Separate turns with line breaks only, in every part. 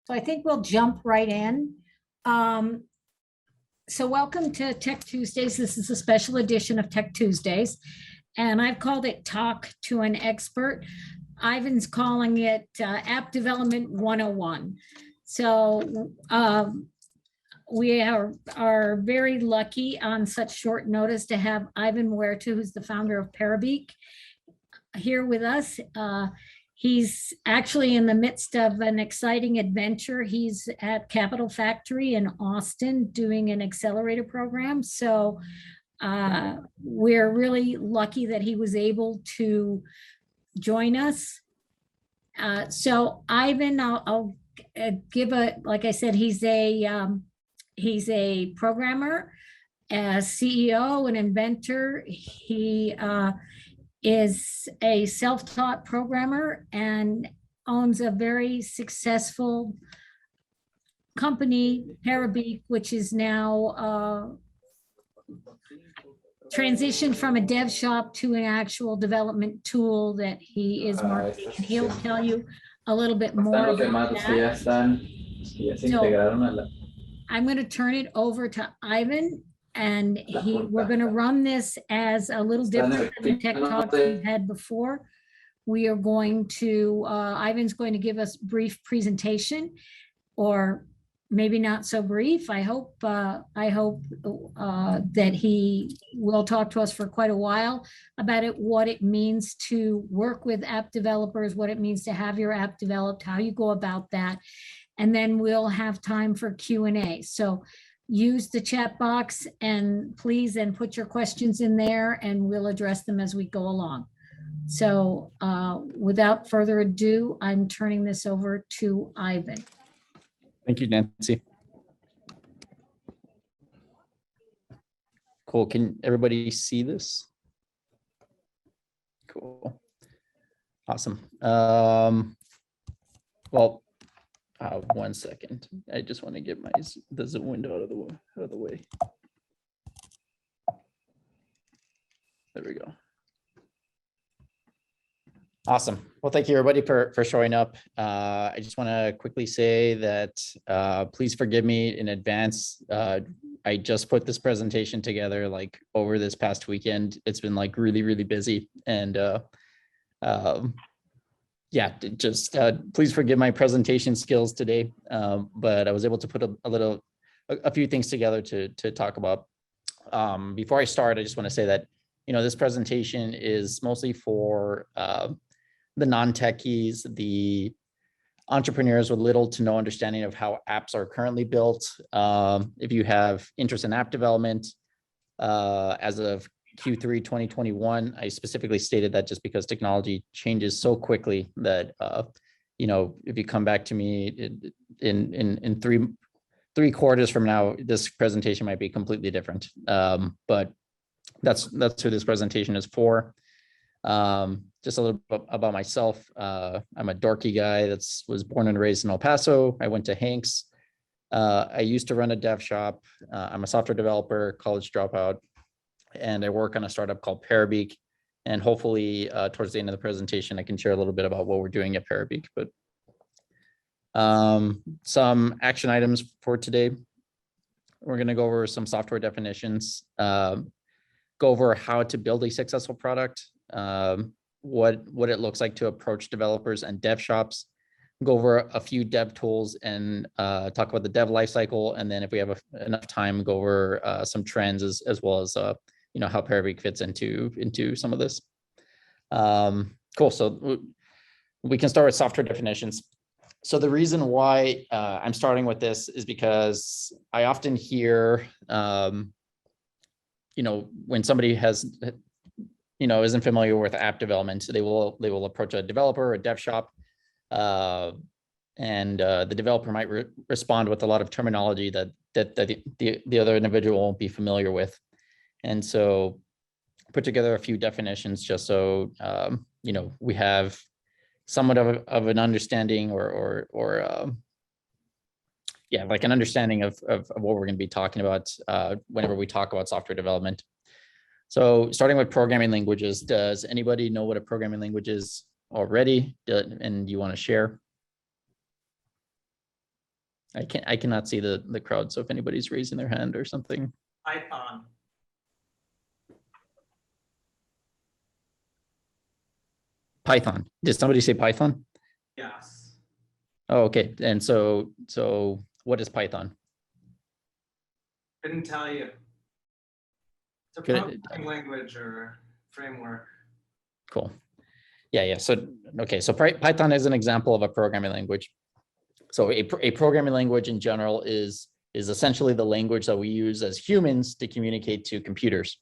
So I think we'll jump right in. So welcome to Tech Tuesdays. This is a special edition of Tech Tuesdays, and I've called it Talk to an Expert. Ivan's calling it App Development 101. So we are very lucky on such short notice to have Ivan Huerta, who's the founder of Parabeac, here with us. He's actually in the midst of an exciting adventure. He's at Capital Factory in Austin doing an accelerator program. So we're really lucky that he was able to join us. So Ivan, I'll give like I said, he's a programmer, a CEO, an inventor. He is a self-taught programmer and owns a very successful company, Parabeac, which is now transitioned from a dev shop to an actual development tool that he is marketing. And he'll tell you a little bit more about that. So I'm going to turn it over to Ivan, and we're going to run this as a little different than the tech talks we've had before. We are going to, Ivan's going to give us a brief presentation, or maybe not so brief. I hope that he will talk to us for quite a while about it, what it means to work with app developers, what it means to have your app developed, how you go about that. And then we'll have time for Q&A. So use the chat box and please and put your questions in there and we'll address them as we go along. So without further ado, I'm turning this over to Ivan.
Thank you, Nancy. Cool. Can everybody see this? Cool. Awesome. Well, 1 second. I just want to get the Zoom window out of the way. There we go. Awesome. Well, thank you everybody for showing up. I just want to quickly say that please forgive me in advance. I just put this presentation together like over this past weekend. It's been like really busy, and yeah, just please forgive my presentation skills today. But I was able to put a few things together to talk about. Before I start, I just want to say that this presentation is mostly for the non-techies, the entrepreneurs with little to no understanding of how apps are currently built. If you have interest in app development, as of Q3 2021, I specifically stated that just because technology changes so quickly that if you come back to me in three quarters from now, this presentation might be completely different. But that's who this presentation is for. Just a little bit about myself. I'm a dorky guy that was born and raised in El Paso. I went to Hanks. I used to run a dev shop. I'm a software developer, college dropout, and I work on a startup called Parabeac. And hopefully towards the end of the presentation, I can share a little bit about what we're doing at Parabeac. But some action items for today. We're going to go over some software definitions, go over how to build a successful product, what it looks like to approach developers and dev shops, go over a few dev tools and talk about the dev lifecycle. And then if we have enough time, go over some trends as well as how Parabeac fits into some of this. Cool. So we can start with software definitions. So the reason why I'm starting with this is because I often hear, when somebody isn't familiar with app development, they will approach a developer or a dev shop, and the developer might respond with a lot of terminology that the other individual won't be familiar with. And so put together a few definitions just so we have somewhat of an understanding or like an understanding of what we're going to be talking about whenever we talk about software development. So starting with programming languages, does anybody know what a programming language is already, and you want to share? I cannot see the crowd. So if anybody's raising their hand or something.
Python.
Python. Did somebody say Python?
Yes.
Oh, okay. And so what is Python?
Couldn't tell you. It's a
Good.
programming language or framework.
Cool. Yeah. So, okay. So Python is an example of a programming language. So a programming language in general is essentially the language that we use as humans to communicate to computers.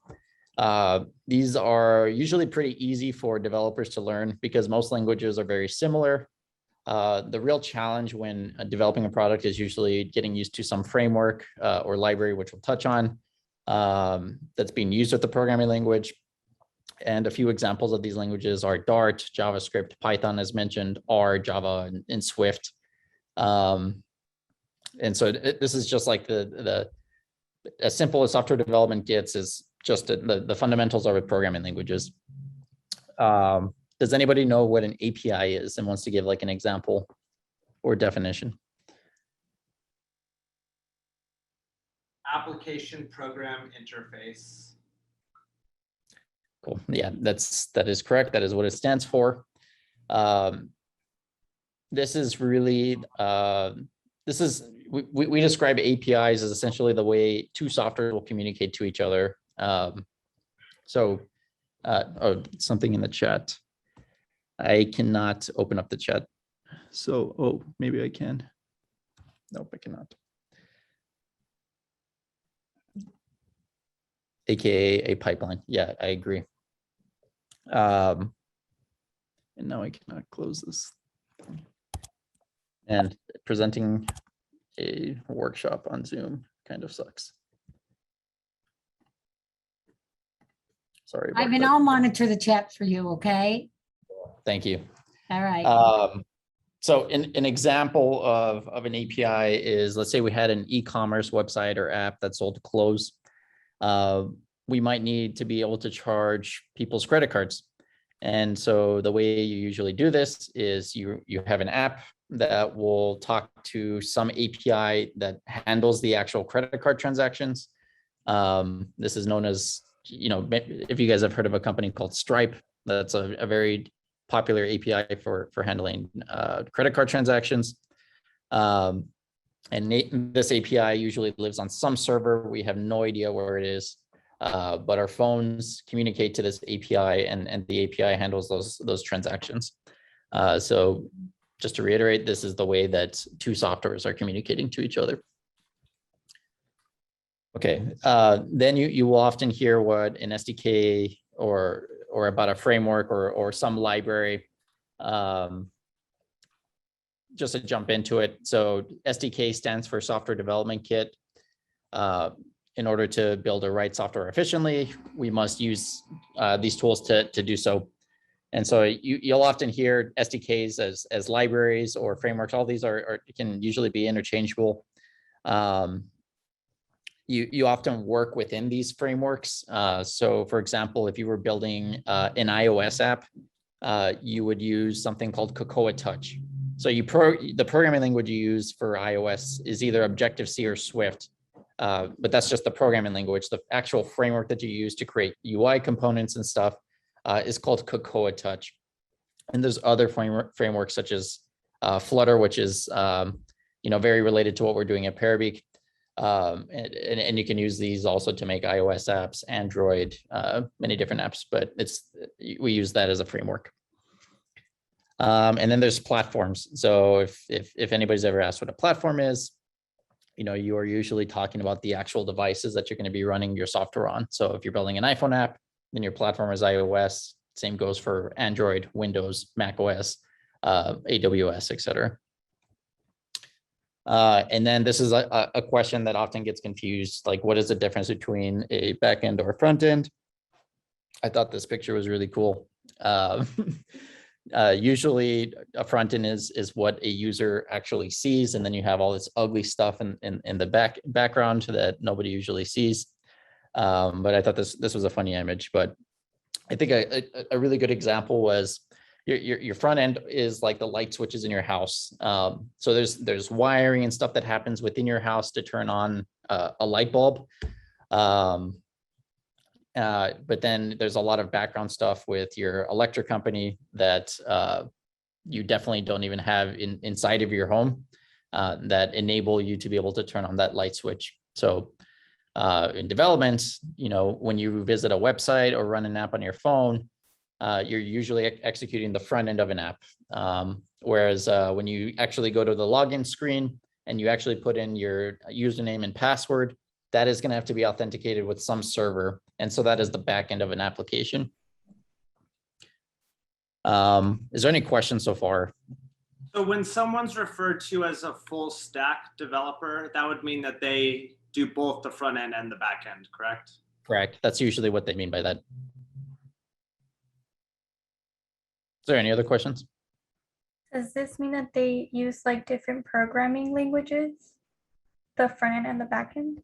These are usually pretty easy for developers to learn because most languages are very similar. The real challenge when developing a product is usually getting used to some framework or library, which we'll touch on, that's being used with the programming language. And a few examples of these languages are Dart, JavaScript, Python, as mentioned, R, Java, and Swift. And so this is just like as simple as software development gets, is just the fundamentals of programming languages. Does anybody know what an API is and wants to give like an example or definition?
Application program interface.
Cool. Yeah, that is correct. That is what it stands for. This is really, we describe APIs as essentially the way two software will communicate to each other. Oh, something in the chat. I cannot open up the chat. So, oh, maybe I can. Nope, I cannot. AKA a pipeline. Yeah, I agree. And now I cannot close this. And presenting a workshop on Zoom kind of sucks. Sorry about
Ivan,
that.
I'll monitor the chat for you, okay?
Thank you.
All right.
So an example of an API is, let's say we had an e-commerce website or app that sold clothes. We might need to be able to charge people's credit cards. And so the way you usually do this is you have an app that will talk to some API that handles the actual credit card transactions. This is known as, if you guys have heard of a company called Stripe, that's a very popular API for handling credit card transactions. And this API usually lives on some server. We have no idea where it is, but our phones communicate to this API, and the API handles those transactions. So just to reiterate, this is the way that two softwares are communicating to each other. Okay, then you will often hear what an SDK or about a framework or some library. Just to jump into it. So SDK stands for Software Development Kit. In order to build or write software efficiently, we must use these tools to do so. And so you'll often hear SDKs as libraries or frameworks. All these can usually be interchangeable. You often work within these frameworks. So for example, if you were building an iOS app, you would use something called Cocoa Touch. So the programming language you use for iOS is either Objective-C or Swift, but that's just the programming language. The actual framework that you use to create UI components and stuff is called Cocoa Touch. And there's other frameworks such as Flutter, which is very related to what we're doing at Parabeac. And you can use these also to make iOS apps, Android, many different apps, but we use that as a framework. And then there's platforms. So if anybody's ever asked what a platform is, you are usually talking about the actual devices that you're going to be running your software on. So if you're building an iPhone app, then your platform is iOS. Same goes for Android, Windows, Mac OS, AWS, etc. And then this is a question that often gets confused, like what is the difference between a backend or a front end? I thought this picture was really cool. Usually a front end is what a user actually sees, and then you have all this ugly stuff in the background that nobody usually sees. But I thought this was a funny image. But I think a really good example was your front end is like the light switches in your house. So there's wiring and stuff that happens within your house to turn on a light bulb. But then there's a lot of background stuff with your electric company that you definitely don't even have inside of your home that enable you to be able to turn on that light switch. So in development, when you visit a website or run an app on your phone, you're usually executing the front end of an app. Whereas when you actually go to the login screen and you actually put in your username and password, that is going to have to be authenticated with some server. And so that is the back end of an application. Is there any questions so far?
So when someone's referred to as a full stack developer, that would mean that they do both the front end and the back end, correct?
Correct. That's usually what they mean by that. Is there any other questions?
Does this mean that they use like different programming languages, the front end and the back end?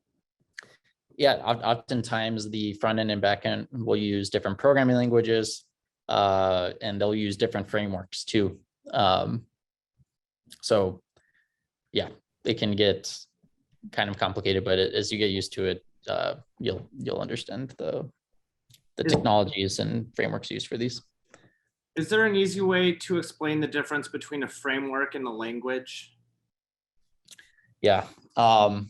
Yeah, oftentimes the front end and back end will use different programming languages, and they'll use different frameworks too. So yeah, it can get kind of complicated, but as you get used to it, you'll understand the technologies and frameworks used for these.
Is there an easy way to explain the difference between a framework and a language?
Yeah. I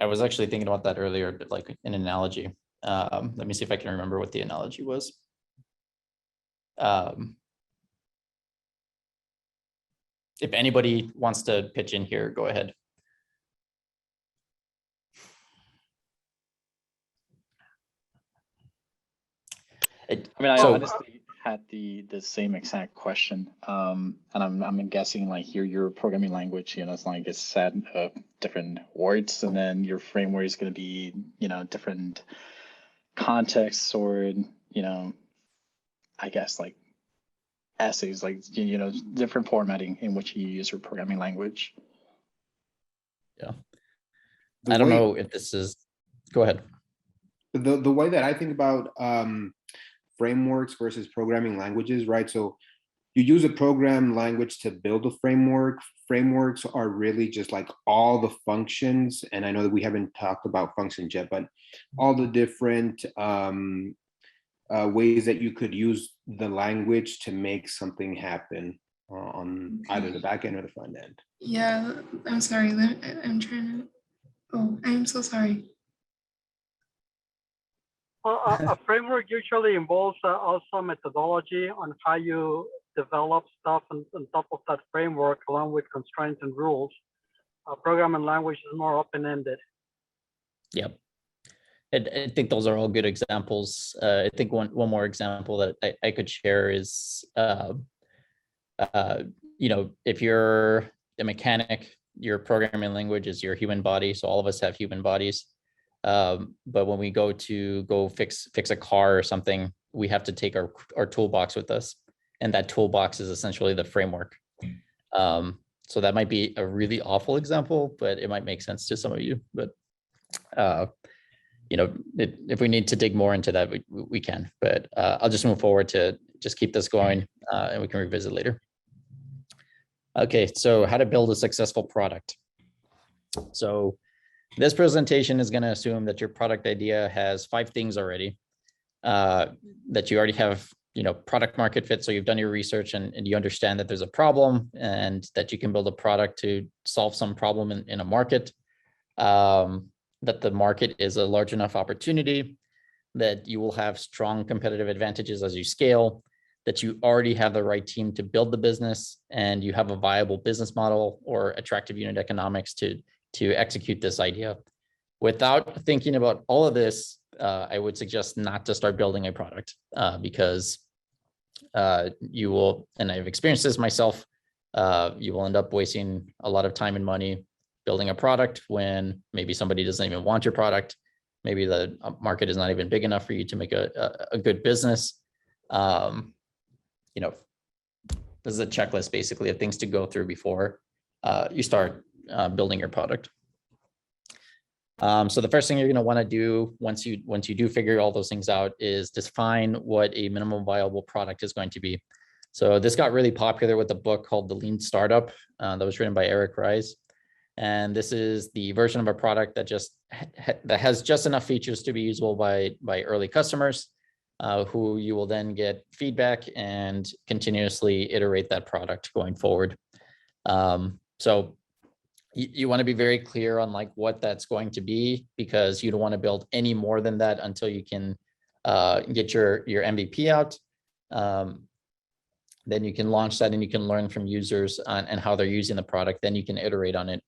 was actually thinking about that earlier, but like an analogy. Let me see if I can remember what the analogy was. If anybody wants to pitch in here, go ahead.
I mean, I
So-
honestly had the same exact question, and I'm guessing like your programming language, it's like a set of different words, and then your framework is going to be different contexts, or I guess like essays, like different formatting in which you use your programming language.
Yeah, I don't know if this is. Go ahead.
The way that I think about frameworks versus programming languages, right? So you use a program language to build a framework. Frameworks are really just like all the functions, and I know that we haven't talked about functions yet, but all the different ways that you could use the language to make something happen on either the back end or the front end.
Yeah, I'm sorry. I'm trying to. Oh, I'm so sorry.
A framework usually involves also methodology on how you develop stuff on top of that framework, along with constraints and rules. Programming language is more open-ended.
Yep. I think those are all good examples. I think one more example that I could share is, if you're a mechanic, your programming language is your human body. So all of us have human bodies. But when we go fix a car or something, we have to take our toolbox with us. And that toolbox is essentially the framework. So that might be a really awful example, but it might make sense to some of you. But, if we need to dig more into that, we can. But I'll just move forward to just keep this going, and we can revisit later. Okay, so how to build a successful product. So this presentation is going to assume that your product idea has 5 things already, that you already have, product market fit. So you've done your research and you understand that there's a problem and that you can build a product to solve some problem in a market, that the market is a large enough opportunity, that you will have strong competitive advantages as you scale, that you already have the right team to build the business, and you have a viable business model or attractive unit economics to execute this idea. Without thinking about all of this, I would suggest not to start building a product, because you will, and I've experienced this myself, you will end up wasting a lot of time and money building a product when maybe somebody doesn't even want your product. Maybe the market is not even big enough for you to make a good business. This is a checklist basically of things to go through before you start building your product. So the first thing you're going to want to do once you do figure all those things out is define what a minimum viable product is going to be. So this got really popular with a book called The Lean Startup that was written by Eric Ries. And this is the version of a product that that has just enough features to be usable by early customers, who you will then get feedback and continuously iterate that product going forward. So you want to be very clear on like what that's going to be, because you don't want to build any more than that until you can get your MVP out. Then you can launch that and you can learn from users and how they're using the product. Then you can iterate on it.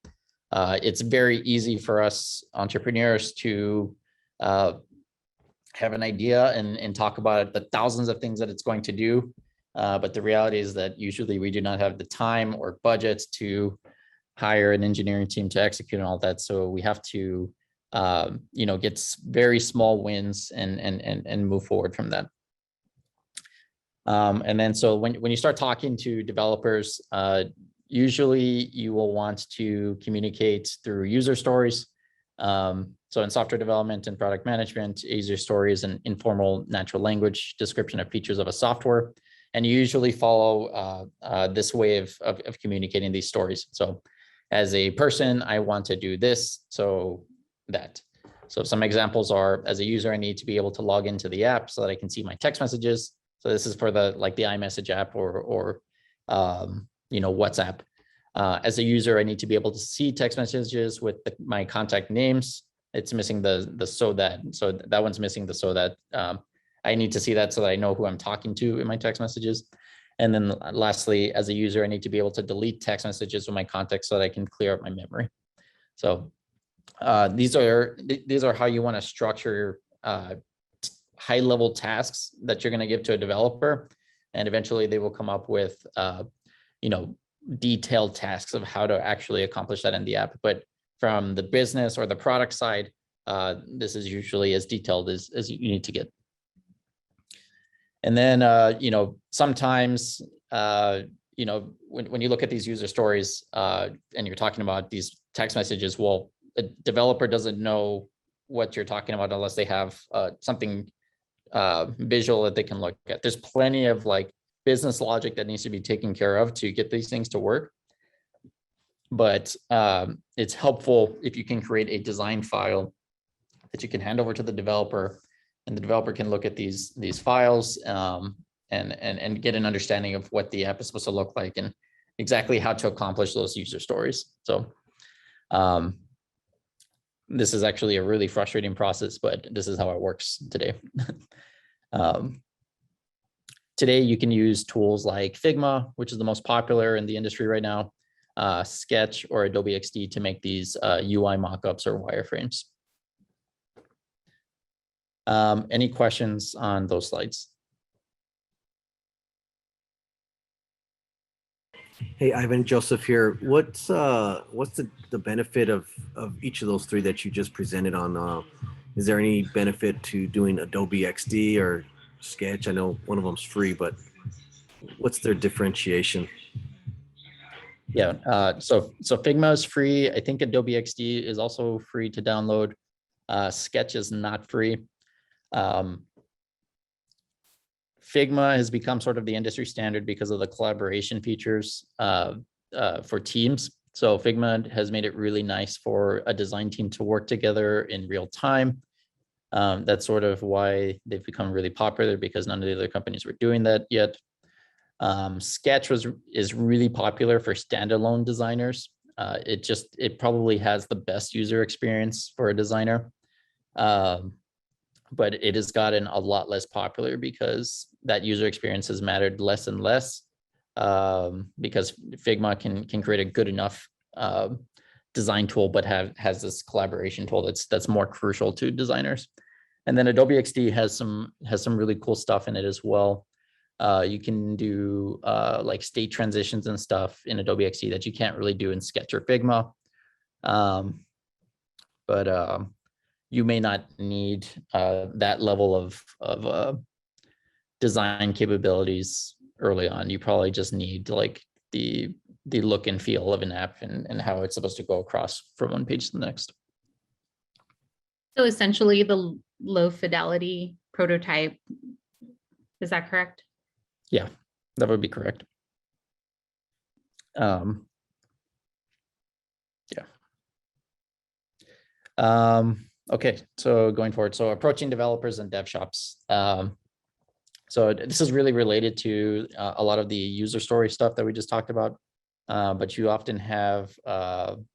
It's very easy for us entrepreneurs to have an idea and talk about the thousands of things that it's going to do. But the reality is that usually we do not have the time or budget to hire an engineering team to execute on all that. So we have to, get very small wins and move forward from that. And then so when you start talking to developers, usually you will want to communicate through user stories. So in software development and product management, user story is an informal natural language description of features of a software. And you usually follow this way of communicating these stories. So as a person, I want to do this, so that. So some examples are, as a user, I need to be able to log into the app so that I can see my text messages. So this is for the iMessage app or WhatsApp. As a user, I need to be able to see text messages with my contact names. It's missing the so that. So that one's missing the so that. I need to see that so that I know who I'm talking to in my text messages. And then lastly, as a user, I need to be able to delete text messages with my contacts so that I can clear up my memory. So these are how you want to structure high level tasks that you're going to give to a developer. And eventually they will come up with, detailed tasks of how to actually accomplish that in the app. But from the business or the product side, this is usually as detailed as you need to get. And then, sometimes, when you look at these user stories and you're talking about these text messages, well, a developer doesn't know what you're talking about unless they have something visual that they can look at. There's plenty of business logic that needs to be taken care of to get these things to work. But it's helpful if you can create a design file that you can hand over to the developer, and the developer can look at these files and get an understanding of what the app is supposed to look like and exactly how to accomplish those user stories. So this is actually a really frustrating process, but this is how it works today. Today, you can use tools like Figma, which is the most popular in the industry right now, Sketch or Adobe XD to make these UI mockups or wireframes. Any questions on those slides?
Hey, Ivan, Joseph here. What's the benefit of each of those three that you just presented on? Is there any benefit to doing Adobe XD or Sketch? I know one of them's free, but what's their differentiation?
Yeah, so Figma is free. I think Adobe XD is also free to download. Sketch is not free. Figma has become sort of the industry standard because of the collaboration features for teams. So Figma has made it really nice for a design team to work together in real time. That's sort of why they've become really popular, because none of the other companies were doing that yet. Sketch is really popular for standalone designers. It probably has the best user experience for a designer. But it has gotten a lot less popular because that user experience has mattered less and less, because Figma can create a good enough design tool, but has this collaboration tool that's more crucial to designers. And then Adobe XD has some really cool stuff in it as well. You can do state transitions and stuff in Adobe XD that you can't really do in Sketch or Figma. But you may not need that level of design capabilities early on. You probably just need the look and feel of an app and how it's supposed to go across from one page to the next.
So essentially the low fidelity prototype, is that correct?
Yeah, that would be correct. Yeah. Okay, so going forward, so approaching developers and dev shops. So this is really related to a lot of the user story stuff that we just talked about. But you often have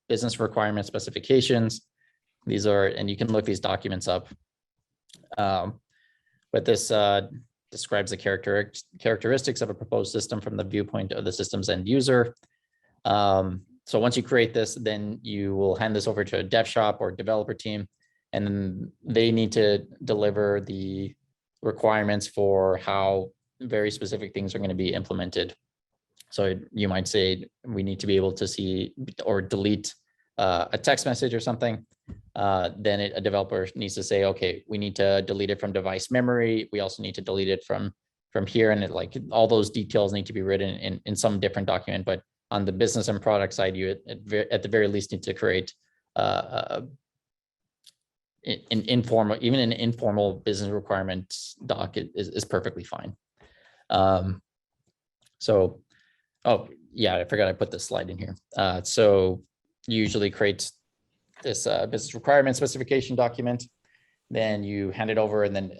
business requirement specifications. These are, and you can look these documents up. But this describes the characteristics of a proposed system from the viewpoint of the system's end user. So once you create this, then you will hand this over to a dev shop or developer team, and then they need to deliver the requirements for how very specific things are going to be implemented. So you might say, we need to be able to see or delete a text message or something. Then a developer needs to say, okay, we need to delete it from device memory. We also need to delete it from here. And all those details need to be written in some different document. But on the business and product side, you at the very least need to create an informal business requirements doc is perfectly fine. So, oh yeah, I forgot I put this slide in here. So you usually create this business requirement specification document, then you hand it over, and then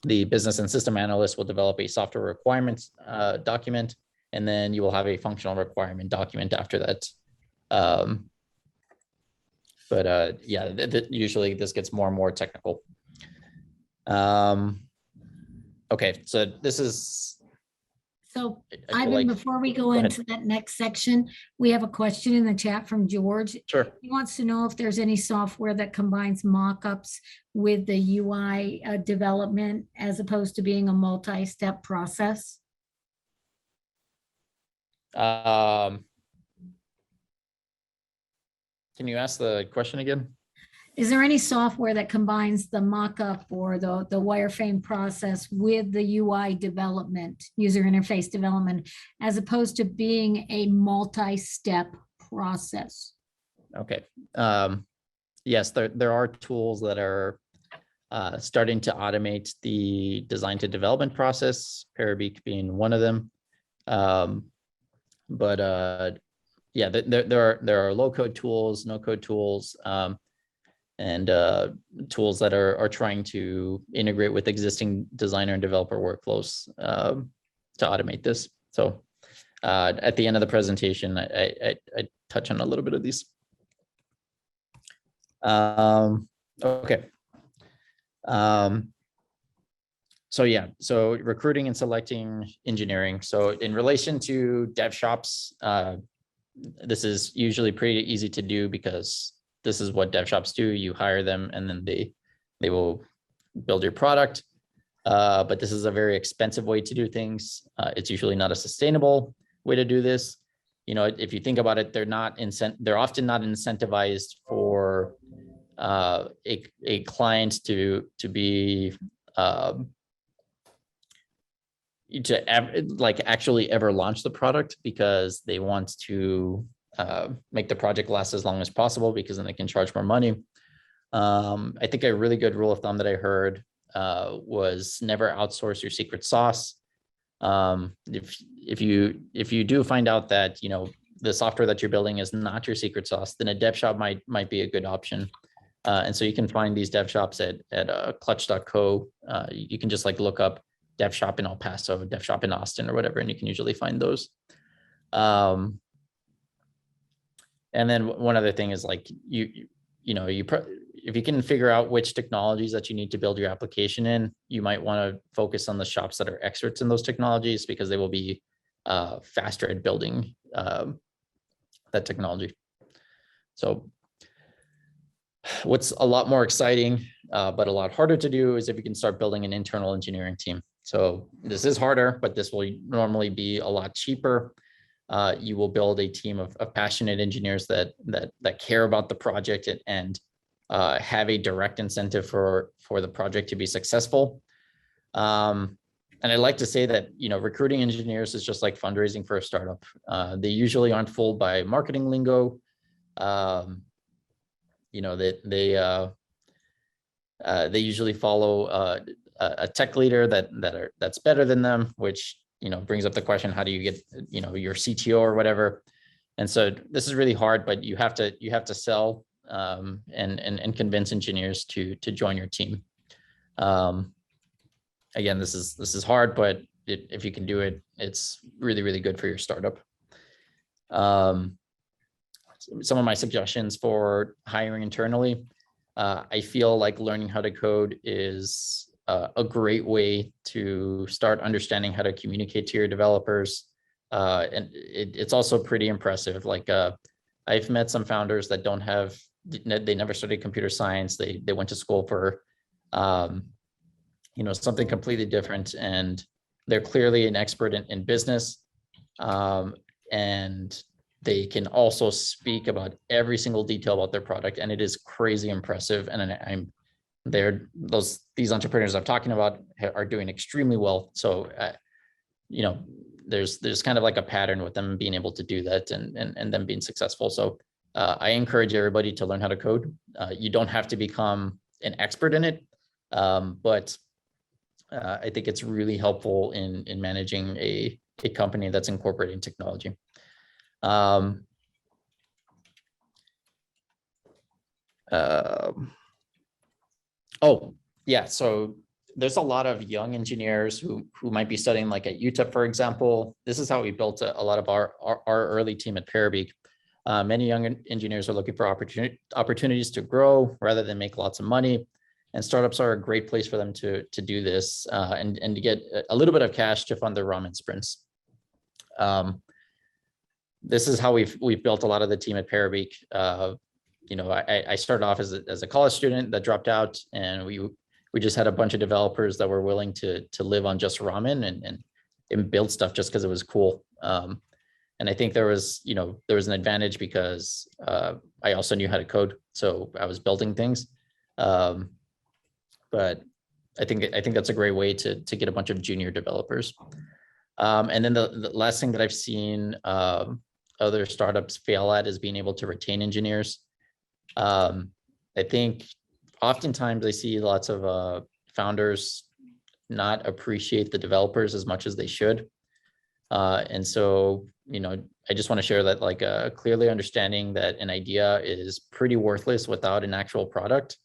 the business and system analyst will develop a software requirements document, and then you will have a functional requirement document after that. Yeah, usually this gets more and more technical. Okay, so this is.
So
I feel
Ivan,
like-
before we go
Go ahead.
into that next section, we have a question in the chat from George.
Sure.
He wants to know if there's any software that combines mock-ups with the UI development as opposed to being a multi-step process.
Can you ask the question again?
Is there any software that combines the mock-up or the wireframe process with the UI development, user interface development, as opposed to being a multi-step process?
Okay. Yes, there are tools that are starting to automate the design to development process, Parabeac being one of them. Yeah, there are low code tools, no code tools, and tools that are trying to integrate with existing designer and developer workflows to automate this. So at the end of the presentation, I touch on a little bit of these. Okay. So yeah, so recruiting and selecting engineering. So in relation to dev shops, this is usually pretty easy to do because this is what dev shops do. You hire them and then they will build your product. But this is a very expensive way to do things. It's usually not a sustainable way to do this. You know, if you think about it, they're often not incentivized for a client to be actually ever launch the product, because they want to make the project last as long as possible, because then they can charge more money. I think a really good rule of thumb that I heard was never outsource your secret sauce. If you do find out that, you know, the software that you're building is not your secret sauce, then a dev shop might be a good option. And so you can find these dev shops at clutch.co. You can just look up dev shop in El Paso, dev shop in Austin, or whatever, and you can usually find those. And then one other thing is if you can figure out which technologies that you need to build your application in, you might want to focus on the shops that are experts in those technologies, because they will be faster at building that technology. So what's a lot more exciting, but a lot harder to do, is if you can start building an internal engineering team. So this is harder, but this will normally be a lot cheaper. You will build a team of passionate engineers that care about the project and have a direct incentive for the project to be successful. And I like to say that, you know, recruiting engineers is just like fundraising for a startup. They usually aren't fooled by marketing lingo. they usually follow a tech leader that's better than them, which brings up the question, how do you get your CTO or whatever? And so this is really hard, but you have to sell and convince engineers to join your team. Again, this is hard, but if you can do it, it's really, really good for your startup. Some of my suggestions for hiring internally, I feel like learning how to code is a great way to start understanding how to communicate to your developers. And it's also pretty impressive. Like I've met some founders that they never studied computer science. They went to school for something completely different, and they're clearly an expert in business, and they can also speak about every single detail about their product, and it is crazy impressive. And these entrepreneurs I'm talking about are doing extremely well. So there's kind of like a pattern with them being able to do that and them being successful. So I encourage everybody to learn how to code. You don't have to become an expert in it, but I think it's really helpful in managing a company that's incorporating technology. Oh, yeah. So there's a lot of young engineers who might be studying like at UTEP, for example. This is how we built a lot of our early team at Parabeac. Many young engineers are looking for opportunities to grow rather than make lots of money. And startups are a great place for them to do this and to get a little bit of cash to fund their ramen sprints. This is how we've built a lot of the team at Parabeac. I started off as a college student that dropped out, and we just had a bunch of developers that were willing to live on just ramen and build stuff just because it was cool. And I think there was an advantage because I also knew how to code, so I was building things. But I think that's a great way to get a bunch of junior developers. And then the last thing that I've seen other startups fail at is being able to retain engineers. I think oftentimes I see lots of founders not appreciate the developers as much as they should. And so, I just want to share that, like, clearly understanding that an idea is pretty worthless without an actual product.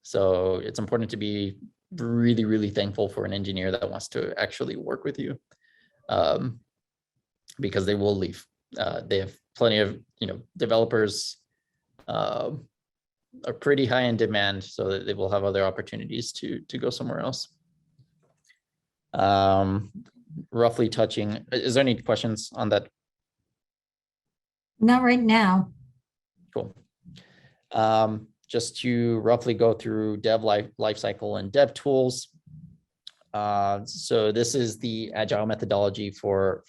So it's important to be really, really thankful for an engineer that wants to actually work with you, because they will leave. They have plenty of, developers are pretty high in demand, so that they will have other opportunities to go somewhere else. Roughly touching, is there any questions on that?
Not right now.
Cool. Just to roughly go through dev lifecycle and dev tools. So this is the agile methodology for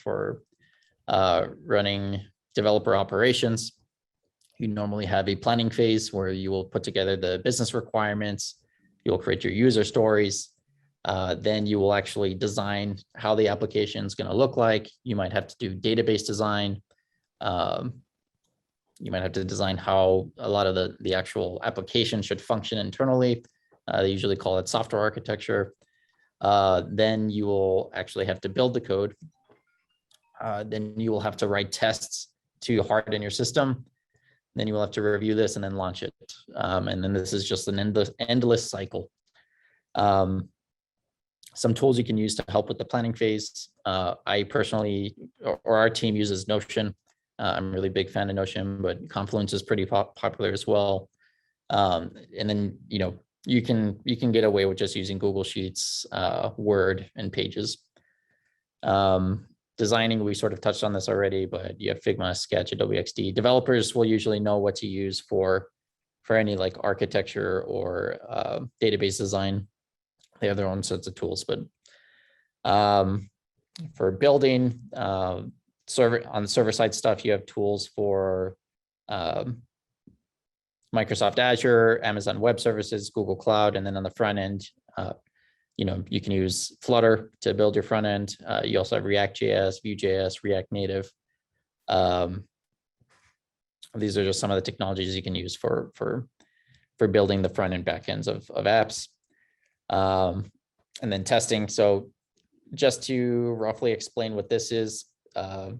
running developer operations. You normally have a planning phase where you will put together the business requirements. You will create your user stories. Then you will actually design how the application is going to look like. You might have to do database design. You might have to design how a lot of the actual application should function internally. They usually call it software architecture. Then you will actually have to build the code. Then you will have to write tests to harden your system. Then you will have to review this and then launch it. And then this is just an endless cycle. Some tools you can use to help with the planning phase. I personally, or our team, uses Notion. I'm a really big fan of Notion, but Confluence is pretty popular as well. And then, you can get away with just using Google Sheets, Word, and Pages. Designing, we sort of touched on this already, but you have Figma, Sketch, Adobe XD. Developers will usually know what to use for any like architecture or database design. They have their own sets of tools, but for building, on the server side stuff, you have tools for Microsoft Azure, Amazon Web Services, Google Cloud, and then on the front end, you can use Flutter to build your front end. You also have React.js, Vue.js, React Native. These are just some of the technologies you can use for for building the front and back ends of apps. And then testing. So just to roughly explain what this is, the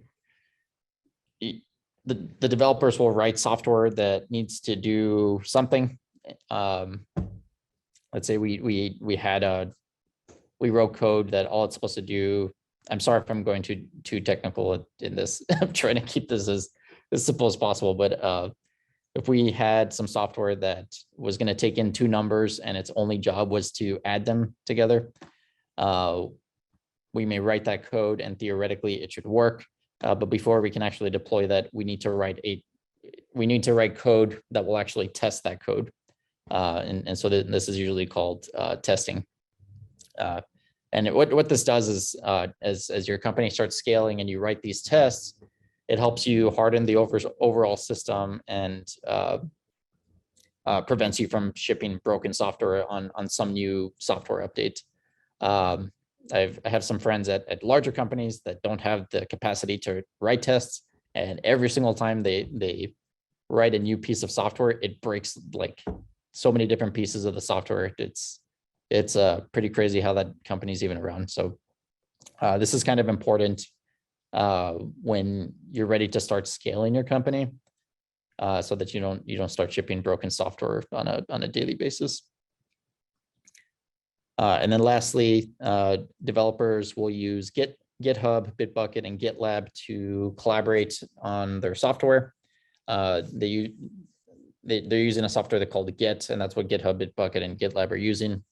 developers will write software that needs to do something. Let's say we wrote code that all it's supposed to do. I'm sorry if I'm going too technical in this. I'm trying to keep this as simple as possible. But if we had some software that was going to take in two numbers and its only job was to add them together, we may write that code and theoretically it should work. But before we can actually deploy that, we need to write code that will actually test that code. And so this is usually called testing. And what this does is, as your company starts scaling and you write these tests, it helps you harden the overall system and prevents you from shipping broken software on some new software update. I have some friends at larger companies that don't have the capacity to write tests, and every single time they write a new piece of software, it breaks like so many different pieces of the software. It's pretty crazy how that company's even around. So this is kind of important when you're ready to start scaling your company, so that you don't start shipping broken software on a daily basis. And then lastly, developers will use GitHub, Bitbucket, and GitLab to collaborate on their software. They're using a software they call Git, and that's what GitHub, Bitbucket, and GitLab are using.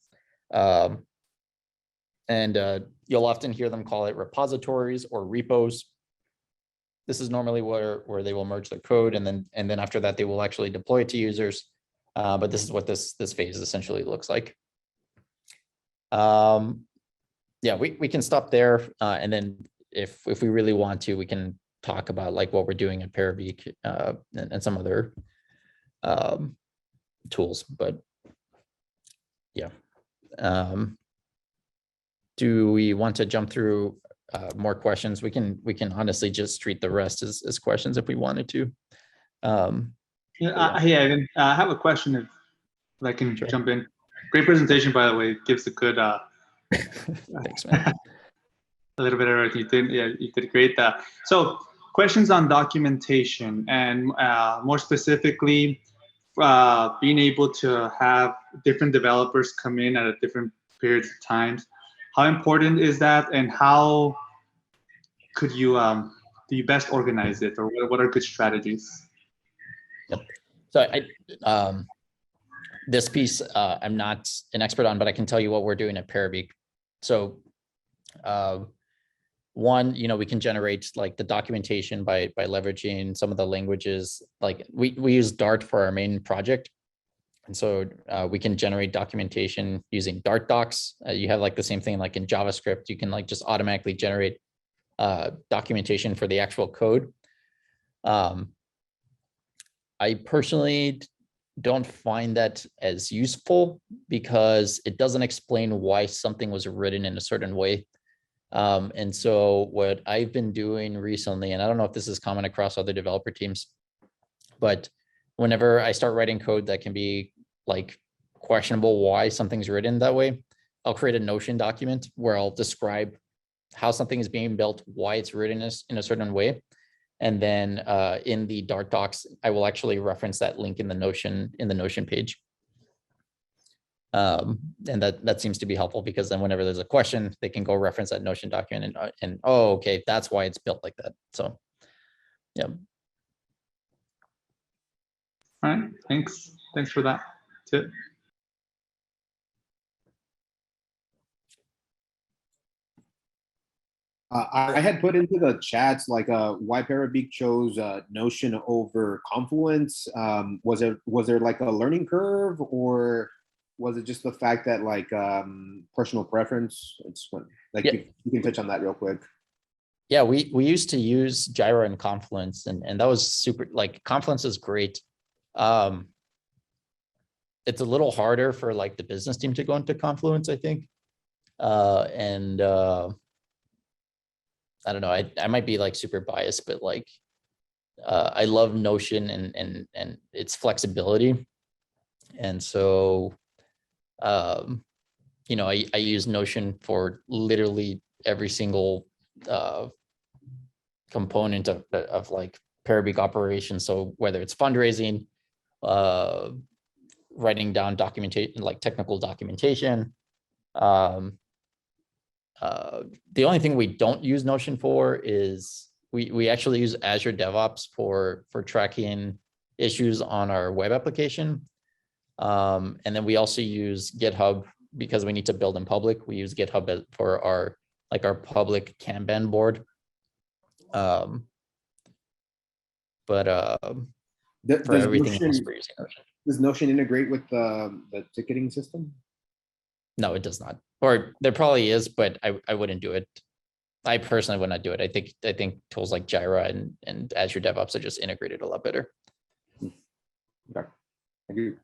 And you'll often hear them call it repositories or repos. This is normally where they will merge their code, and then after that they will actually deploy it to users. But this is what this phase essentially looks like. Yeah, we can stop there, and then if we really want to, we can talk about like what we're doing at Parabeac and some other tools. But yeah, do we want to jump through more questions? We can honestly just treat the rest as questions if we wanted to.
Yeah, Evan, I have a question if I can jump in. Great presentation, by the way. It gives a good
thanks, man.
A little bit of everything. You did great. So questions on documentation and more specifically, being able to have different developers come in at a different periods of times. How important is that, and how could you do you best organize it, or what are good strategies?
Yep. So this piece I'm not an expert on, but I can tell you what we're doing at Parabeac. So one, we can generate like the documentation by leveraging some of the languages. Like we use Dart for our main project. And so we can generate documentation using Dart docs. You have like the same thing like in JavaScript. You can like just automatically generate documentation for the actual code. I personally don't find that as useful because it doesn't explain why something was written in a certain way. And so what I've been doing recently, and I don't know if this is common across other developer teams, but whenever I start writing code that can be like questionable why something's written that way, I'll create a Notion document where I'll describe how something is being built, why it's written in a certain way. And then in the Dart docs, I will actually reference that link in the Notion page. And that seems to be helpful because then whenever there's a question, they can go reference that Notion document and oh, okay, that's why it's built like that. So, yeah.
All right, thanks for that tip.
I had put into the chats like why Parabeac chose Notion over Confluence. Was there like a learning curve, or was it just the fact that like personal preference? It's like you can touch on that real quick.
Yeah, we used to use Jira and Confluence, and that was super. Like Confluence is great. It's a little harder for like the business team to go into Confluence, I think. I don't know, I might be like super biased, but like I love Notion and its flexibility. And so, you know, I use Notion for literally every single component of like Parabeac operations. So whether it's fundraising, writing down documentation, like technical documentation. The only thing we don't use Notion for is we actually use Azure DevOps for tracking issues on our web application. And then we also use GitHub because we need to build in public. We use GitHub for our public Kanban board. For
Does
everything else,
Notion,
we're using Notion.
does Notion integrate with the ticketing system?
No, it does not. Or there probably is, but I wouldn't do it. I personally would not do it. I think tools like Jira and Azure DevOps are just integrated a lot better.
Okay. Thank you.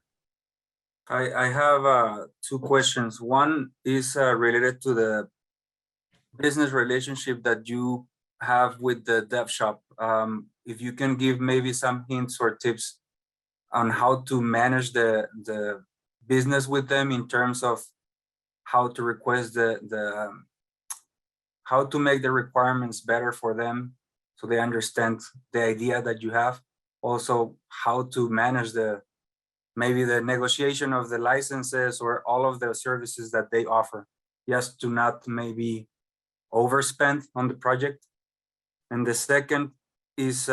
I have two questions. One is related to the business relationship that you have with the dev shop. If you can give maybe some hints or tips on how to manage the business with them in terms of how to request how to make the requirements better for them so they understand the idea that you have. Also, how to manage maybe the negotiation of the licenses or all of the services that they offer, just to not maybe overspend on the project. And the second is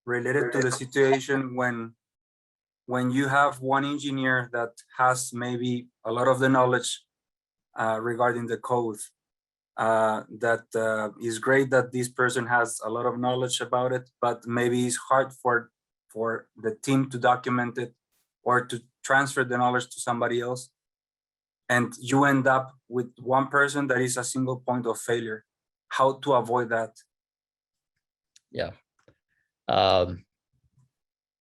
related to the situation when you have one engineer that has maybe a lot of the knowledge regarding the code. That is great that this person has a lot of knowledge about it, but maybe it's hard for the team to document it or to transfer the knowledge to somebody else. And you end up with one person that is a single point of failure. How to avoid that?
Yeah. So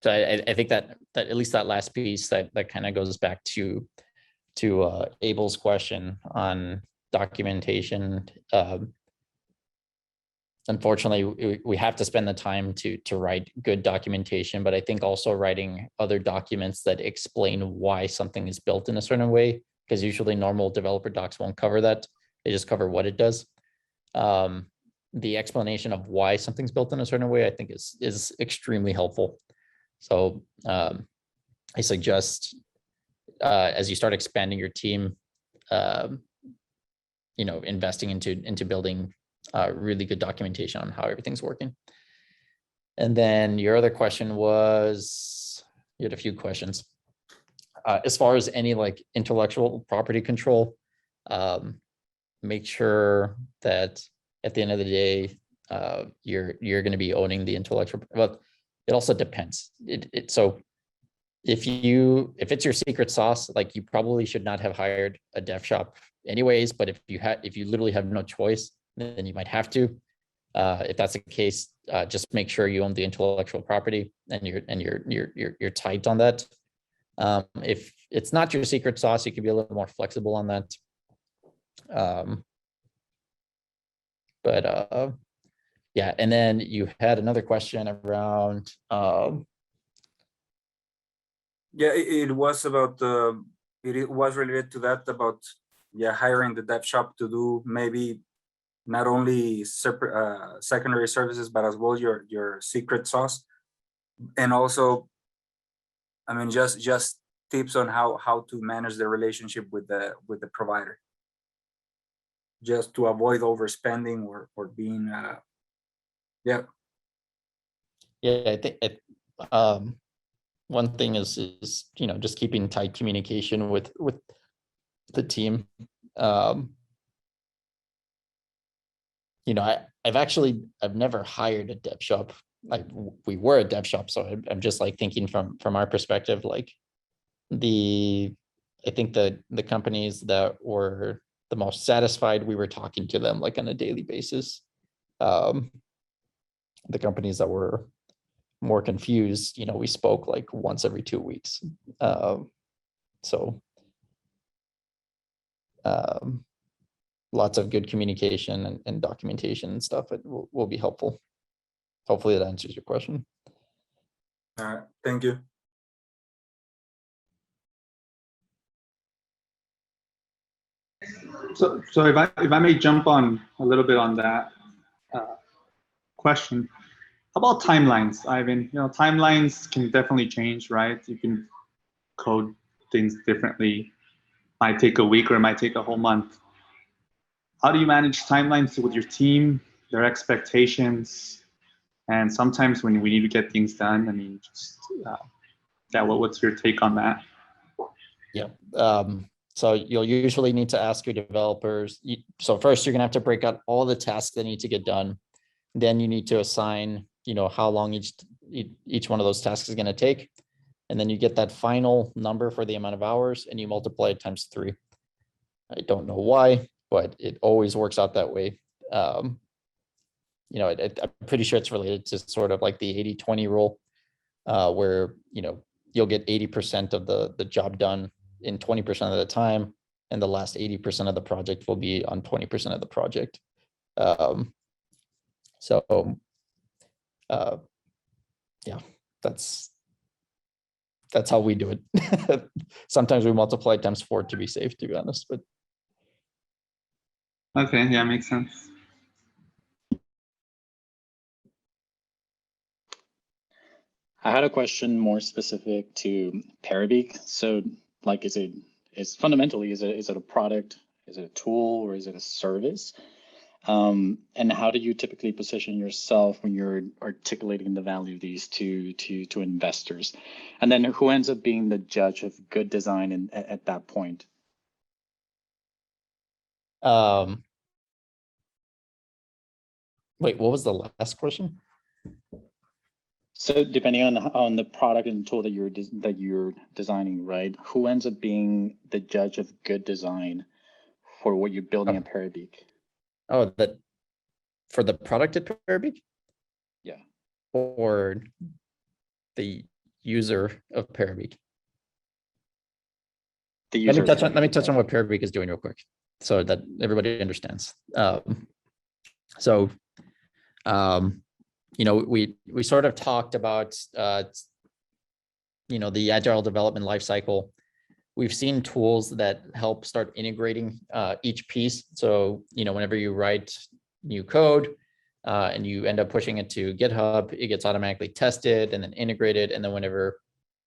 I think that at least that last piece that kind of goes back to Abel's question on documentation. Unfortunately, we have to spend the time to write good documentation, but I think also writing other documents that explain why something is built in a certain way, because usually normal developer docs won't cover that. They just cover what it does. The explanation of why something's built in a certain way, I think is extremely helpful. So I suggest as you start expanding your team, you know, investing into building really good documentation on how everything's working. And then your other question was, you had a few questions. As far as any like intellectual property control, make sure that at the end of the day, you're going to be owning the intellectual. Well, it also depends. So if it's your secret sauce, like you probably should not have hired a dev shop anyways. But if you literally have no choice, then you might have to. If that's the case, just make sure you own the intellectual property and you're tight on that. If it's not your secret sauce, you can be a little more flexible on that. Yeah, and then you had another question around.
Yeah, it was about it was related to that about hiring the dev shop to do maybe not only secondary services but as well your secret sauce, and also, I mean, just tips on how to manage the relationship with the provider, just to avoid overspending or being
Yeah, I think one thing is you know, just keeping tight communication with the team. You know, I've never hired a dev shop. Like we were a dev shop, so I'm just like thinking from our perspective, like I think the companies that were the most satisfied, we were talking to them like on a daily basis. The companies that were more confused, you know, we spoke like once every 2 weeks. Lots of good communication and documentation and stuff will be helpful. Hopefully that answers your question.
All right, thank you.
So if I may jump on a little bit on that question, how about timelines, Ivan? You know, timelines can definitely change, right? You can code things differently. Might take a week or it might take a whole month. How do you manage timelines with your team, their expectations, and sometimes when we need to get things done? I mean, just yeah, what's your take on that?
Yeah. So you'll usually need to ask your developers. So first, you're gonna have to break out all the tasks that need to get done. Then you need to assign, you know, how long each one of those tasks is gonna take. And then you get that final number for the amount of hours and you multiply it times 3. I don't know why, but it always works out that way. You know, I'm pretty sure it's related to sort of like the 80-20 rule, where, you know, you'll get 80% of the job done in 20% of the time, and the last 80% of the project will be on 20% of the project. Yeah, that's how we do it. Sometimes we multiply times 4 to be safe, to be honest, but.
Okay, yeah, makes sense.
I had a question more specific to Parabeac. So, like, is it a product, is it a tool, or is it a service? And how do you typically position yourself when you're articulating the value of these to investors? And then who ends up being the judge of good design at that point?
Wait, what was the last question?
So depending on the product and tool that you're designing, right? Who ends up being the judge of good design for what you're building at Parabeac?
Oh, that for the product at Parabeac?
Yeah.
Or the user of Parabeac? Let me touch on what Parabeac is doing real quick, so that everybody understands. You know, we sort of talked about, you know, the agile development lifecycle. We've seen tools that help start integrating each piece. So, you know, whenever you write new code and you end up pushing it to GitHub, it gets automatically tested and then integrated. And then whenever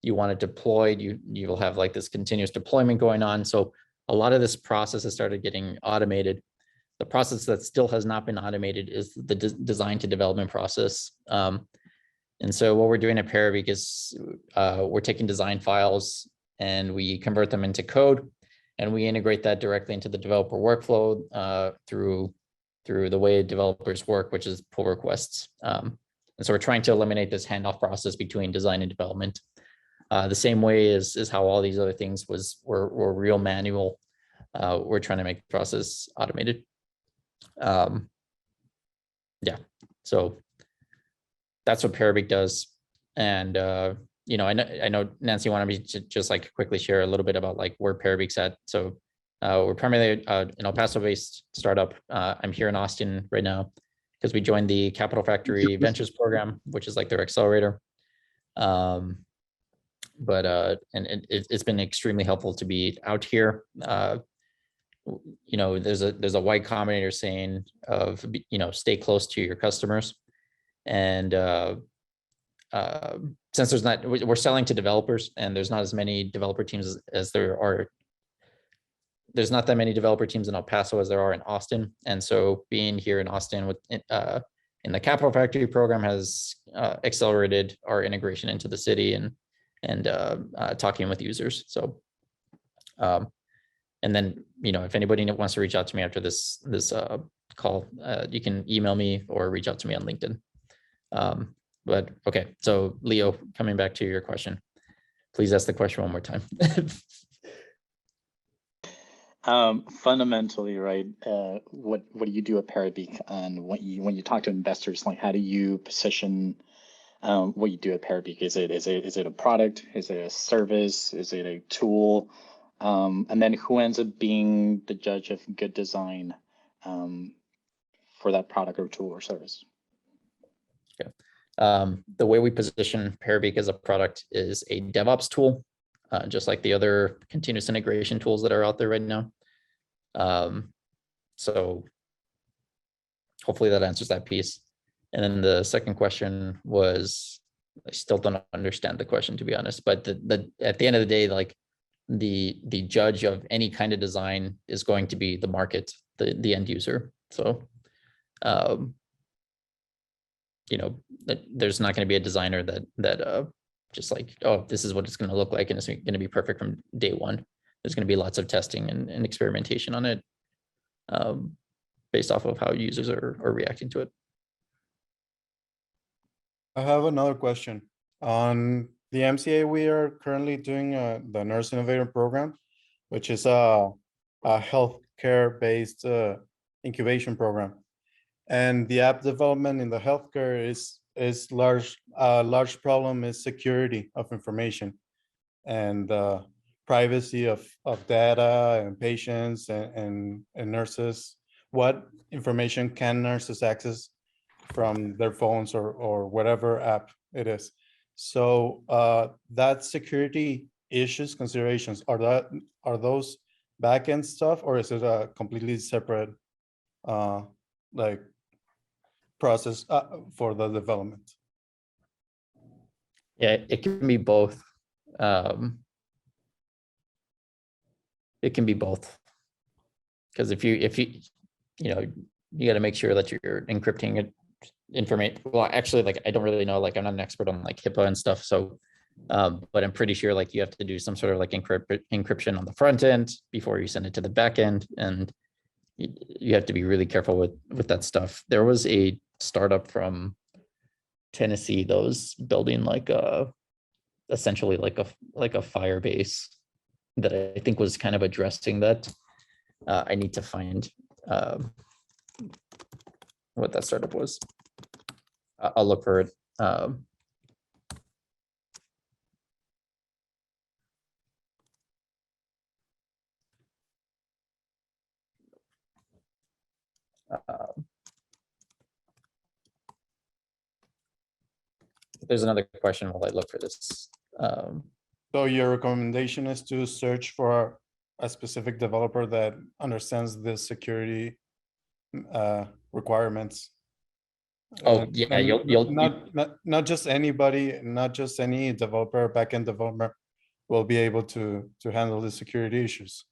you want it deployed, you will have like this continuous deployment going on. So a lot of this process has started getting automated. The process that still has not been automated is the design to development process. And so what we're doing at Parabeac is we're taking design files and we convert them into code, and we integrate that directly into the developer workflow through the way developers work, which is pull requests. And so we're trying to eliminate this handoff process between design and development. The same way is how all these other things were real manual. We're trying to make the process automated. Yeah, so that's what Parabeac does. And you know, I know Nancy wanted me to just like quickly share a little bit about like where Parabeac's at. So we're primarily an El Paso based startup. I'm here in Austin right now because we joined the Capital Factory Ventures program, which is like their accelerator. And it's been extremely helpful to be out here. You know, there's a Y Combinator saying of, you know, stay close to your customers. And since we're selling to developers and there's not as many developer teams as there are, there's not that many developer teams in El Paso as there are in Austin. And so being here in Austin with in the Capital Factory program has accelerated our integration into the city and talking with users. So and then, you know, if anybody wants to reach out to me after this call, you can email me or reach out to me on LinkedIn. But okay, so Leo, coming back to your question, please ask the question one more time.
Fundamentally, right? What do you do at Parabeac, and when you talk to investors, like how do you position what you do at Parabeac? Is it a product? Is it a service? Is it a tool? And then who ends up being the judge of good design for that product or tool or service?
Okay. The way we position Parabeac as a product is a DevOps tool, just like the other continuous integration tools that are out there right now. So hopefully that answers that piece. And then the second question was, I still don't understand the question, to be honest, but the at the end of the day, like the judge of any kind of design is going to be the market, the end user. So you know, there's not going to be a designer that just like, oh, this is what it's going to look like and it's going to be perfect from day one. There's going to be lots of testing and experimentation on it, based off of how users are reacting to it.
I have another question. On the MCA, we are currently doing the Nurse Innovator Program, which is a healthcare-based incubation program. And the app development in the healthcare is large. Large problem is security of information and privacy of data and patients and nurses. What information can nurses access from their phones or whatever app it is? So that security issues considerations, are those backend stuff, or is it a completely separate like process for the development?
Yeah, it can be both. It can be both, because if you you know, you got to make sure that you're encrypting it information. Well, actually, like I don't really know, like I'm not an expert on like HIPAA and stuff, so but I'm pretty sure like you have to do some sort of like encryption on the front end before you send it to the back end, and you have to be really careful with that stuff. There was a startup from Tennessee that was building like essentially like a Firebase that I think was kind of addressing that. I need to find what that startup was. I'll look for it. There's another question while I look for this.
So your recommendation is to search for a specific developer that understands the security requirements.
Oh yeah,
And not just anybody, not just any developer, backend developer will be able to handle the security issues.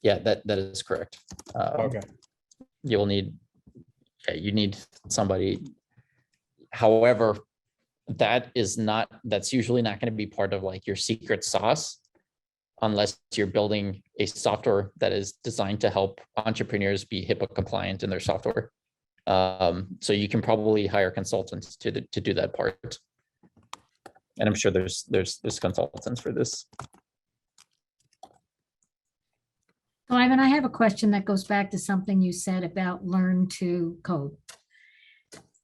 Yeah, that is correct.
Okay.
You'll need, yeah, you need somebody. However, that's usually not going to be part of like your secret sauce, unless you're building a software that is designed to help entrepreneurs be HIPAA compliant in their software. So you can probably hire consultants to do that part. And I'm sure there's consultants for this.
So Ivan, I have a question that goes back to something you said about learn to code.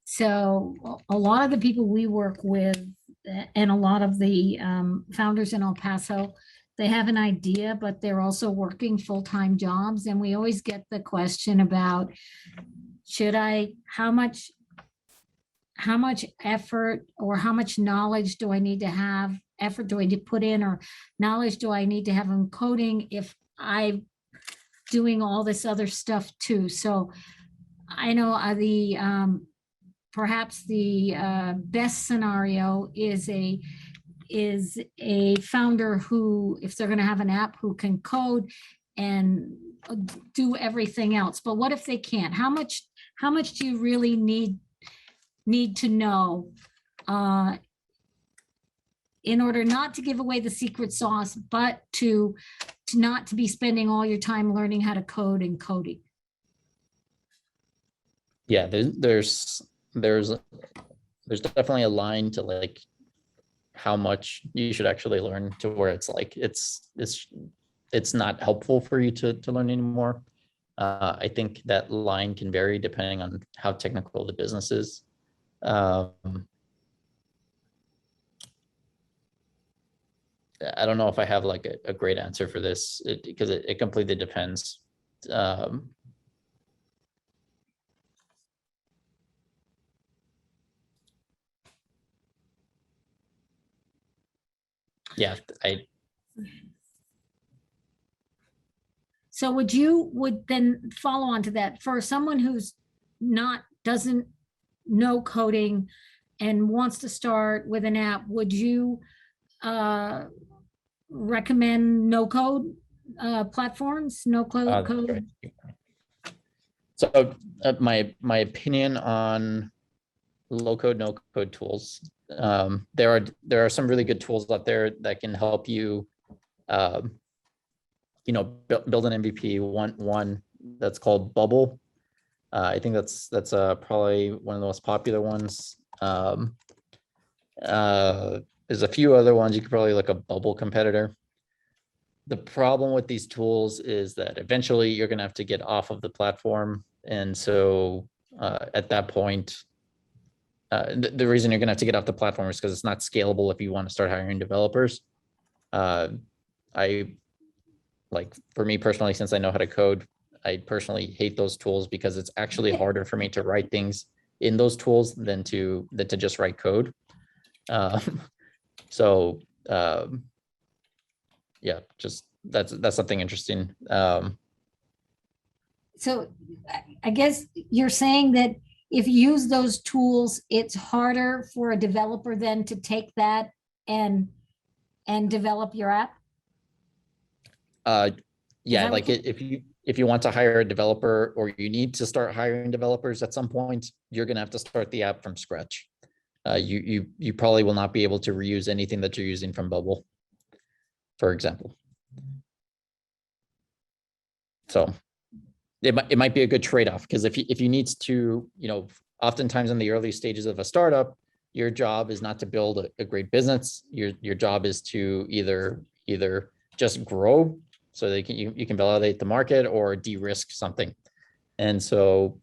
So a lot of the people we work with and a lot of the founders in El Paso, they have an idea, but they're also working full-time jobs. And we always get the question about, how much effort or how much knowledge do I need to have, effort do I need to put in, or knowledge do I need to have in coding if I'm doing all this other stuff too? So I know perhaps the best scenario is a founder who, if they're going to have an app, who can code and do everything else. But what if they can't? How much do you really need to know in order not to give away the secret sauce, but to not to be spending all your time learning how to code and coding?
Yeah, there's definitely a line to like how much you should actually learn, to where it's like it's not helpful for you to learn anymore. I think that line can vary depending on how technical the business is. I don't know if I have like a great answer for this, because it completely depends. Yeah,
So would then follow on to that for someone who's doesn't know coding and wants to start with an app, would you recommend no code platforms, no code?
That's right. So my opinion on low code, no code tools. There are some really good tools out there that can help you, build an MVP. One that's called Bubble. I think that's probably one of the most popular ones. There's a few other ones. You could probably look up Bubble Competitor. The problem with these tools is that eventually you're going to have to get off of the platform. And so at that point, the reason you're going to have to get off the platform is because it's not scalable if you want to start hiring developers. For me personally, since I know how to code, I personally hate those tools because it's actually harder for me to write things in those tools than to just write code. Yeah, just that's something interesting.
So I guess you're saying that if you use those tools, it's harder for a developer then to take that and develop your app?
Yeah,
that
like
what
if you want to hire a developer or you need to start hiring developers at some point, you're gonna have to start the app from scratch. You probably will not be able to reuse anything that you're using from Bubble, for example. So it might be a good trade-off, because if you need to, oftentimes in the early stages of a startup, your job is not to build a great business. Your job is to either just grow so that you can validate the market or de-risk something. And so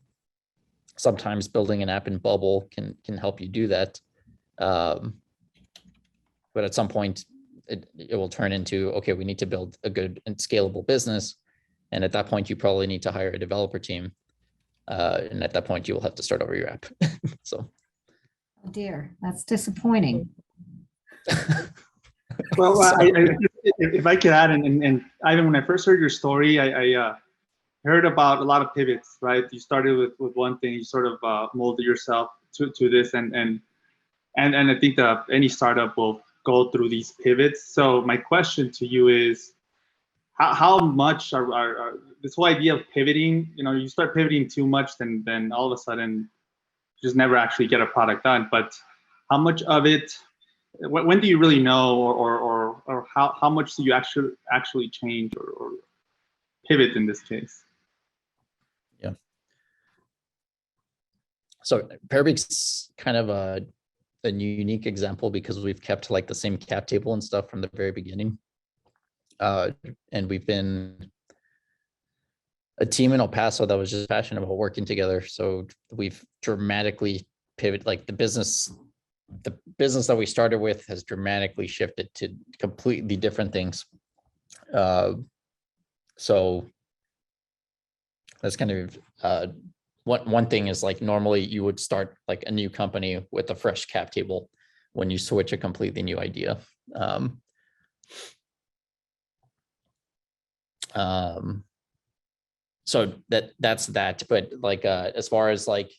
sometimes building an app in Bubble can help you do that. But at some point it will turn into, okay, we need to build a good and scalable business. And at that point, you probably need to hire a developer team. And at that point, you will have to start over your app. So.
Oh dear, that's disappointing.
Well, if I could add, and Ivan, when I first heard your story, I heard about a lot of pivots, right? You started with one thing, you sort of molded yourself to this, and I think that any startup will go through these pivots. So my question to you is, how much are this whole idea of pivoting? You start pivoting too much, then all of a sudden, you just never actually get a product done. But how much of it? When do you really know, or how much do you actually change or pivot in this case?
Yeah. So Parabeac's kind of a unique example because we've kept like the same cap table and stuff from the very beginning. And we've been a team in El Paso that was just passionate about working together. So we've dramatically pivoted, like the business that we started with has dramatically shifted to completely different things. So that's kind of one thing is, like, normally you would start like a new company with a fresh cap table when you switch a completely new idea. So that's that, but like as far as like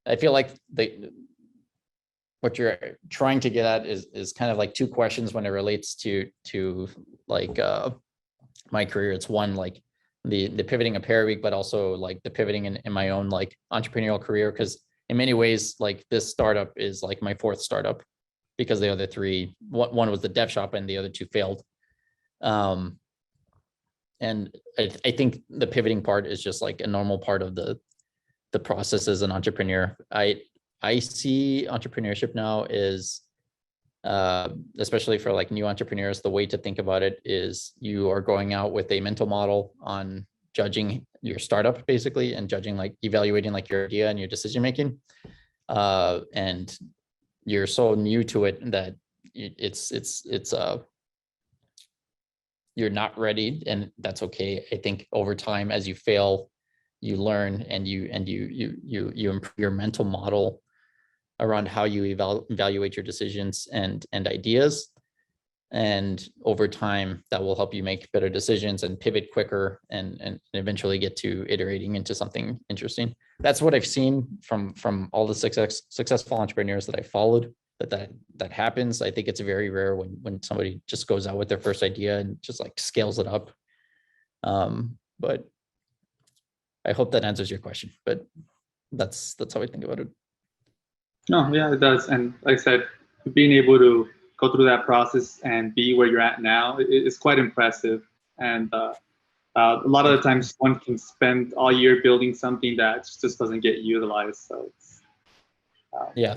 I feel like what you're trying to get at is kind of like two questions when it relates to like my career. It's one, like the pivoting of Parabeac, but also like the pivoting in my own like entrepreneurial career, because in many ways, like this startup is like my fourth startup, because the other three, one was the dev shop and the other two failed. And I think the pivoting part is just like a normal part of the process as an entrepreneur. I see entrepreneurship now is, especially for like new entrepreneurs, the way to think about it is you are going out with a mental model on judging your startup, basically, and evaluating like your idea and your decision making. And you're so new to it that you're not ready, and that's okay. I think over time, as you fail, you learn, and you improve your mental model around how you evaluate your decisions and ideas. And over time, that will help you make better decisions and pivot quicker and eventually get to iterating into something interesting. That's what I've seen from all the successful entrepreneurs that I followed, that happens. I think it's very rare when somebody just goes out with their first idea and just like scales it up. But I hope that answers your question, but that's how I think about it.
No, yeah, it does. And like I said, being able to go through that process and be where you're at now is quite impressive. And a lot of the times one can spend all year building something that just doesn't get utilized. So it's,
yeah.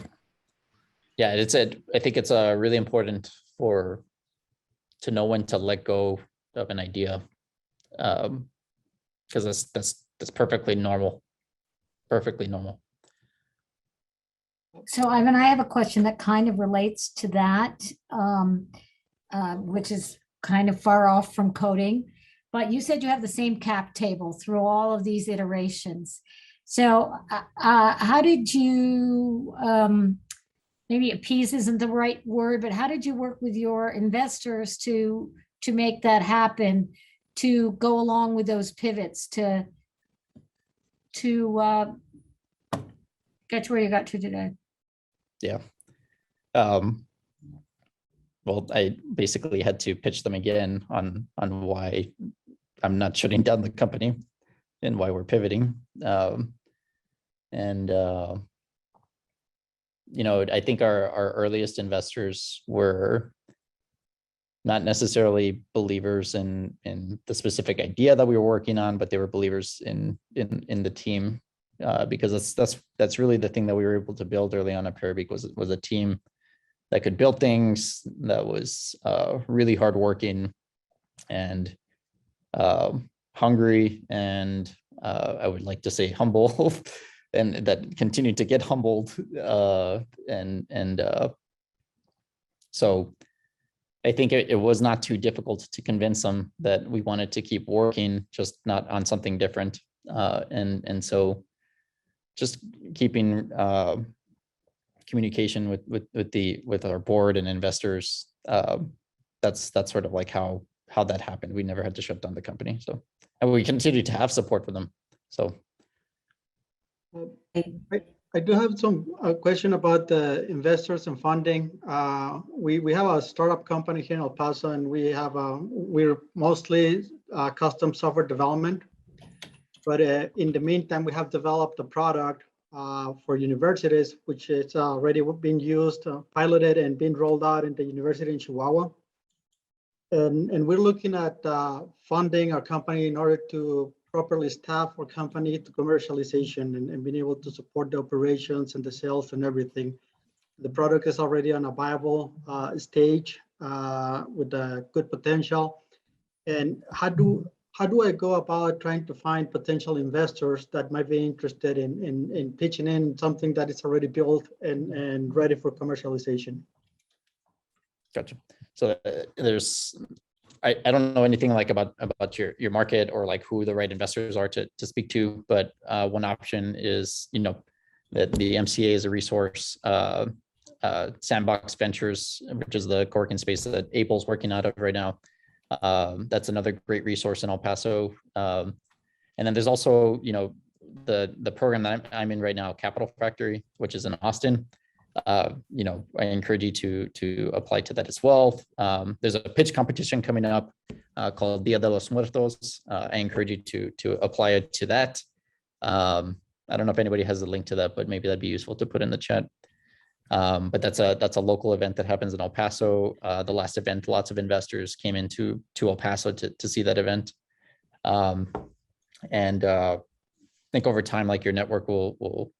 I think it's really important to know when to let go of an idea, because that's perfectly normal. Perfectly normal.
So Ivan, I have a question that kind of relates to that, which is kind of far off from coding, but you said you have the same cap table through all of these iterations. So how did you, maybe appease isn't the right word, but how did you work with your investors to make that happen, to go along with those pivots, to get to where you got to today?
Yeah. Well, I basically had to pitch them again on why I'm not shutting down the company and why we're pivoting. I think our earliest investors were not necessarily believers in the specific idea that we were working on, but they were believers in the team. Because that's really the thing that we were able to build early on at Parabeac was a team that could build things, that was really hardworking and hungry, and I would like to say humble, and that continued to get humbled. So I think it was not too difficult to convince them that we wanted to keep working, just not on something different. And so just keeping communication with our board and investors, that's sort of like how that happened. We never had to shut down the company. So, and we continue to have support for them. So
I do have some question about the investors and funding. We have a startup company here in El Paso, and we're mostly custom software development. But in the meantime, we have developed a product for universities, which is already being used, piloted, and being rolled out in the university in Chihuahua. And we're looking at funding our company in order to properly staff our company to commercialization and being able to support the operations and the sales and everything. The product is already on a viable stage with a good potential. And how do I go about trying to find potential investors that might be interested in pitching in something that is already built and ready for commercialization?
Gotcha. So I don't know anything like about your market or like who the right investors are to speak to, but one option is, that the MCA is a resource, Sandbox Ventures, which is the co-working space that Abel's working out of right now. That's another great resource in El Paso. And then there's also, the program that I'm in right now, Capital Factory, which is in Austin. I encourage you to apply to that as well. There's a pitch competition coming up called Dia de los Muertos. I encourage you to apply to that. I don't know if anybody has a link to that, but maybe that'd be useful to put in the chat. But that's a local event that happens in El Paso. The last event, lots of investors came into El Paso to see that event. And I think over time, like your network will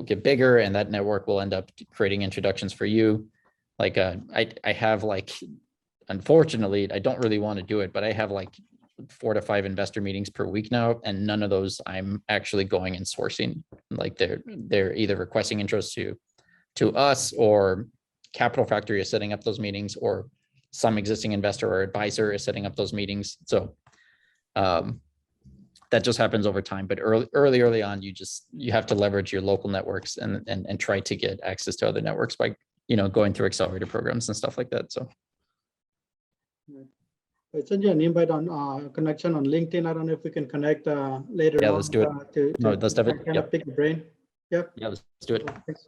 get bigger, and that network will end up creating introductions for you. Like I have like, unfortunately, I don't really want to do it, but I have like 4 to 5 investor meetings per week now, and none of those I'm actually going and sourcing. Like they're either requesting interest to us, or Capital Factory is setting up those meetings, or some existing investor or advisor is setting up those meetings. So that just happens over time, but early on, you have to leverage your local networks and try to get access to other networks by, going through accelerator programs and stuff like that. So
I sent you an invite on connection on LinkedIn. I don't know if we can connect later
Yeah,
on.
let's do it. No, let's have it.
Kind of pick your brain. Yep.
Yeah, let's do it.
Thanks.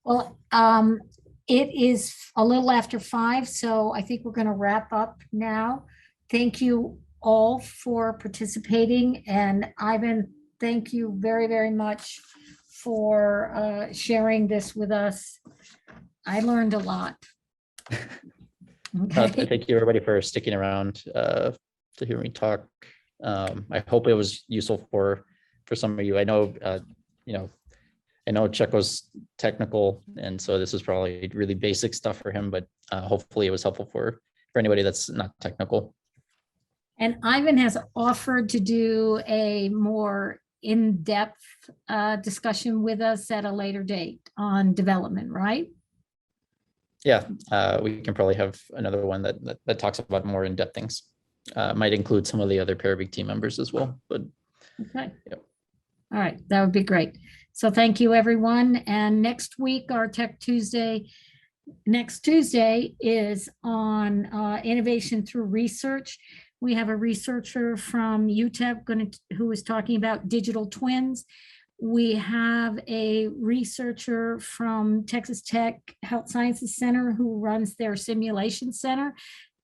Well, it is a little after 5, so I think we're going to wrap up now. Thank you all for participating, and Ivan, thank you very, very much for sharing this with us. I learned a lot. Okay.
Thank you, everybody, for sticking around to hear me talk. I hope it was useful for some of you. I know, I know Chuck was technical, and so this is probably really basic stuff for him, but hopefully it was helpful for anybody that's not technical.
And Ivan has offered to do a more in-depth discussion with us at a later date on development, right?
Yeah, we can probably have another one that talks about more in-depth things. Might include some of the other Parabeac team members as well, but.
Okay.
Yep.
All right, that would be great. So thank you, everyone. And next week, our Tech Tuesday, next Tuesday is on innovation through research. We have a researcher from UTEP who is talking about digital twins. We have a researcher from Texas Tech Health Sciences Center who runs their simulation center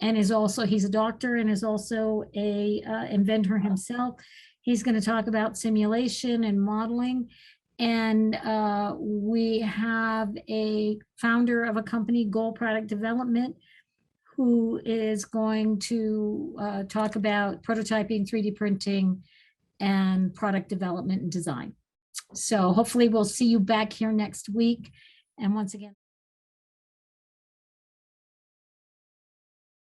and he's a doctor and is also a inventor himself. He's going to talk about simulation and modeling. And we have a founder of a company, Goal Product Development, who is going to talk about prototyping, 3D printing, and product development and design. So hopefully we'll see you back here next week. And once again,